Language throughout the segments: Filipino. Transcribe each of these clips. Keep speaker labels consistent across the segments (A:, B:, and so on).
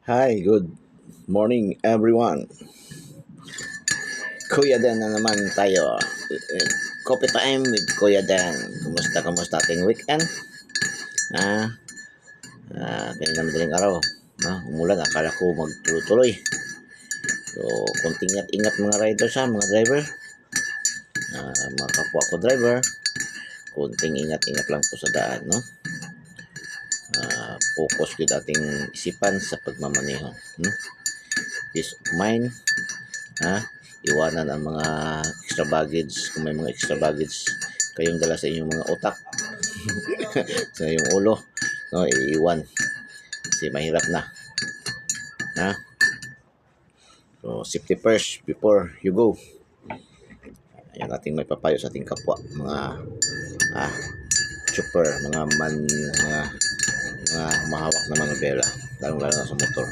A: Hi, good morning everyone. Kuya Dan na naman tayo. Coffee time with Kuya Dan. Kumusta ating weekend? Ah, Kanina madaling araw. Umulan, akala ko magtuloy-tuloy. So, konting ingat mga riders mga driver. Mga kapwa ko driver. Konting ingat lang po sa daan, no? Focus yun ating isipan sa pagmamaneho. Peace of mind. Iwanan ang mga extra baggage. Kung may mga extra baggage kayong dala sa inyong mga utak sa iyong ulo, no, iiwan kasi mahirap na. So safety first before you go. Ayan ating may papayo sa ating kapwa mga chopper, mga mahawak na manubela, lalong na sa motor.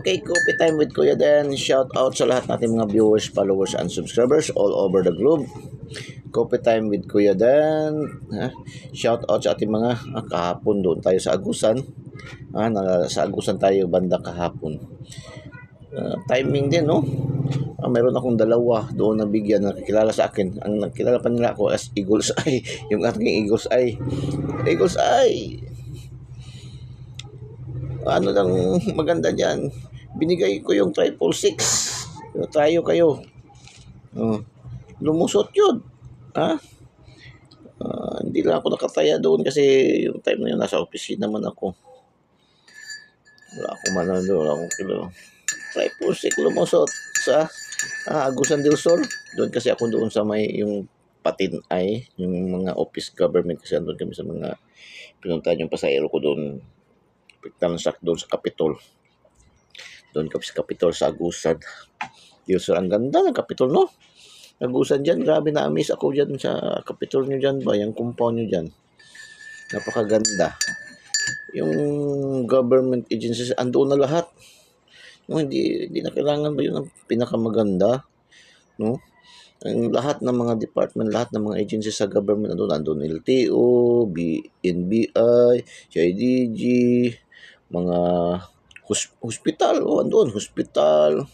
A: Okay, coffee time with Kuya Dan. Shout out sa lahat nating mga viewers, followers, and subscribers all over the globe. Coffee time with Kuya Dan. Shout out sa ating mga kahapon doon tayo sa Agusan. Sa Agusan tayo banda kahapon. Timing din, no? Meron akong dalawa doon na bigyan na nakikilala sa akin. Ang nakilala pa nila ako as Eagles Eye. Yung ating Eagles Eye. Eagles Eye! Ano lang maganda dyan, binigay ko yung 666. Tayo kayo. Lumusot yun. Hindi lang ako nakataya doon kasi yung time na yun nasa opisina naman ako. Wala akong manalo, wala akong kilo. 666 lumusot sa Agusan del Sur. Doon kasi ako doon sa may yung patin ay yung mga office government kasi doon kami sa mga pinuntahan yung pasahero ko doon. Pagtansak doon sa Capitol. Doon kami sa Capitol sa Agusan. Diyos, ang ganda ng Capitol, no? Agusan dyan, grabe na-amaze ako dyan sa Capitol nyo dyan ba? Yung compound nyo dyan. Napakaganda. Yung government agencies, andoon na lahat. No, hindi na kailangan ba yun ang pinakamaganda? No? Ang lahat ng mga department, lahat ng mga agencies sa government, andun LTO, NBI, CIDG, mga hospital, andun, hospital,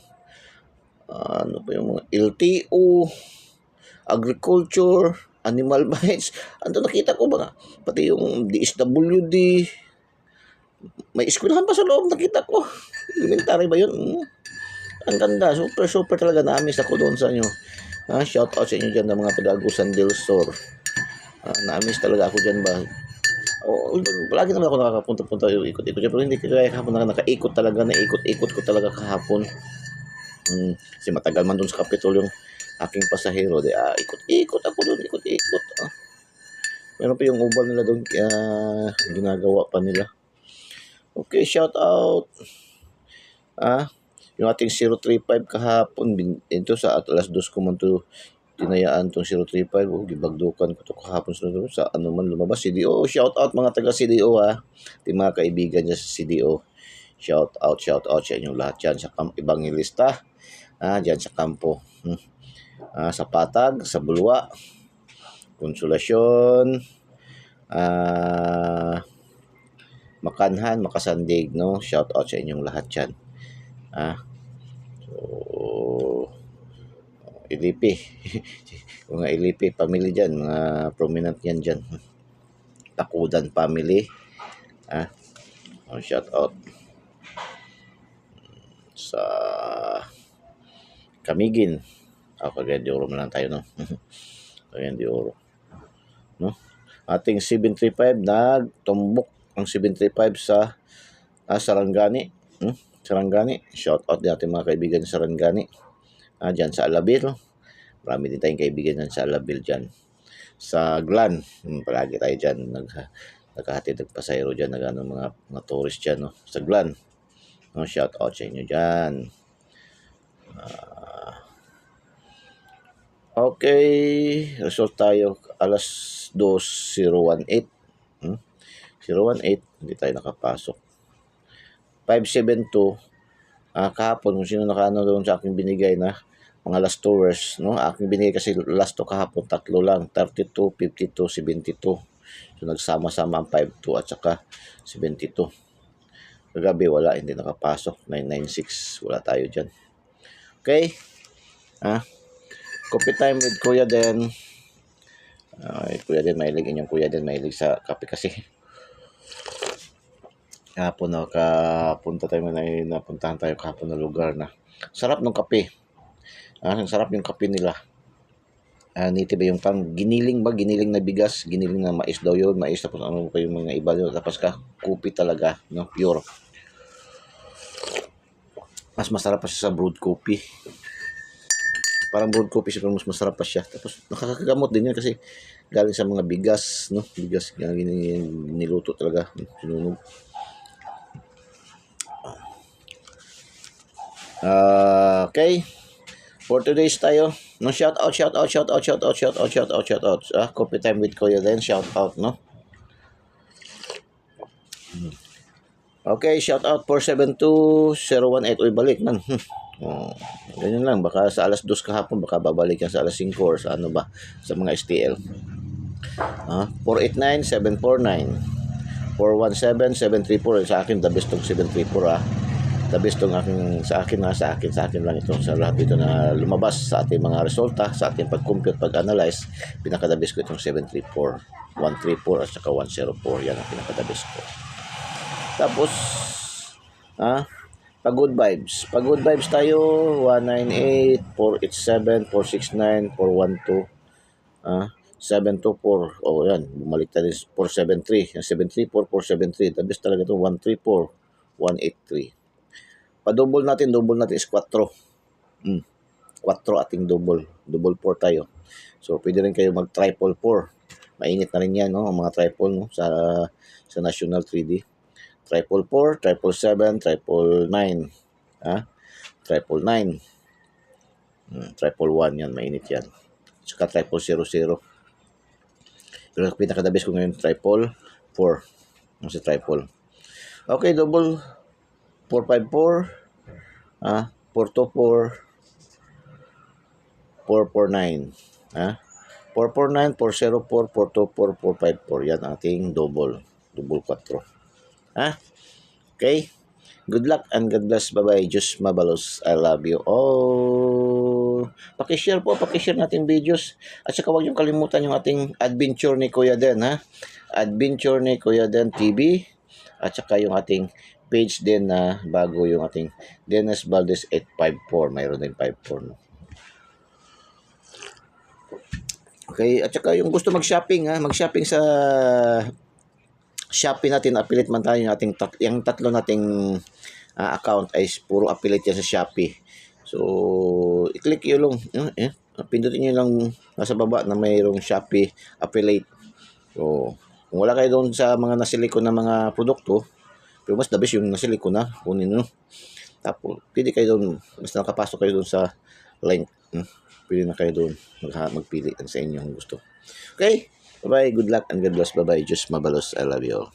A: ano pa yung mga LTO, agriculture, animal rights. Andun nakita ko ba pati yung DSWD, may eskwelahan pa sa loob, nakita ko. Elementary ba yun? Ang ganda, super talaga, na-amaze ako doon sa inyo. Shout out sa inyo dyan ng mga taga-Agusan del Sur. Na-amaze talaga ako dyan ba. Palagi naman ako nakakapunta-punta yung ikot-ikot dyan, pero hindi kaya kahapon nakaikot talaga, naikot-ikot ko talaga kahapon. Kasi matagal man doon sa Capitol yung aking pasahero. Ikot-ikot ako doon, ikot-ikot. Meron pa yung ubal nila doon, ginagawa pa nila. Okay, shout out. Yung ating 035 kahapon, ito sa alas 2 ko man to tinayaan tong 035. Gibagdukan ko to kahapon sa ano man lumabas. CDO, shout out mga taga CDO Di mga kaibigan niya sa CDO. Shout out sa inyong lahat dyan sa Evangelista. Dyan sa kampo. Sa Patag, sa Bulwa, Konsolasyon, Makanhan, Makasandig, no? Shout out sa inyong lahat dyan. So, Ilipi. Mga Ilipi family dyan, mga prominent yan dyan. Takudan family. Shout out sa Camiguin. Cagayan de Oro na lang tayo, no? Cagayan de Oro. No? Ating 735, nagtumbok ang 735 sa Sarangani. Sarangani. Shout out din ating mga kaibigan sa Sarangani. Dyan sa Alabil. Marami din tayong kaibigan dyan sa Alabil dyan. Sa Glan. Palagi tayo dyan. Naghahatid ng pasahero dyan. Mga tourist dyan. No? Sa Glan. No? Shout out sa inyo dyan. Okay. Result tayo. Alas 2:018. 018. Hindi tayo nakapasok. 572. Kahapon, kung sino nakaano doon sa aking binigay na mga last tours, no? Aking binigay kasi last to kahapon, 3 lang, 32, 52, 72. So nagsama-sama ang 52 at saka 72. Kagabi wala, hindi nakapasok. 996, wala tayo dyan. Okay? Coffee time with Kuya Den. Kuya Den, mahilig. Inyong Kuya Den, mahilig sa kape kasi. Kahapon napuntahan tayo kahapon na lugar na sarap ng kape. Sarap yung kape nila. Native yung giniling na bigas, giniling na mais daw yun, mais tapos ano pa yung mga iba yun, tapos kopi talaga, no, pure. Mas masarap pa siya sa brewed coffee. Parang brewed coffee siya, mas masarap pa siya. Tapos nakakagamot din yan kasi galing sa mga bigas, no, bigas niluto talaga, sinunog. Okay. For today's tayo, no, shout out. Coffee time with Kuya Den, shout out, no. Okay, shout out 472-018. Uy, balik man. Ganyan lang, baka sa alas 2 kahapon, baka babalik yan sa alas 5 or sa ano ba, sa mga STL. 489-749. 417-734. Sa akin, the best tong 734, the best tong aking sa akin lang ito, sa lahat dito na lumabas sa ating mga resulta, sa ating pag-compute, pag-analyze, pinaka-the best ko itong 734, 134 at saka 104. Yan ang pinaka-the best ko. Tapos pag-good vibes tayo, 198, 487, 469, 412, 724. Yan, bumalik tayo 473, 734, 473. The best talaga ito, 134, 183. Pa-double natin is 4. 4 ating double 4 tayo. So pwede rin kayo mag-triple 4. Mainit na rin yan, no, ang mga triple, no, sa National 3D. Triple 4, triple 7, triple 9. Triple 9. Triple 1 yan, mainit yan. Saka triple 00. Pero pinaka-the best ko ngayon, triple 4. Sa triple. Okay, double 454, 424, 449, 449, 404, 424, 454. Yan ating double 4. Okay? Good luck and God bless. Bye-bye. Diyos mabalos. I love you all. Pakishare natin videos. At saka huwag niyong kalimutan yung ating adventure ni Kuya Den, Adventure ni Kuya Den TV. At saka yung ating page din na bago, yung ating Dennis Valdez 854. Mayroon din 54. Okay, at saka yung gusto mag-shopping, mag-shopping sa Shopee natin, affiliate man tayo, yung tatlo nating account ay puro affiliate yan sa Shopee. So, i-click yun lang, pindutin nyo lang nasa baba na mayroong Shopee affiliate. So, kung wala kayo doon sa mga nasiliko na mga produkto, pero mas the best yung nasiliko na, kunin nyo. Tapos, pwede kayo doon, basta nakapasok kayo doon sa link, pwede na kayo doon magpili sa inyong gusto. Okay, bye-bye, good luck and God bless, bye-bye, Diyos mabalos, I love you all.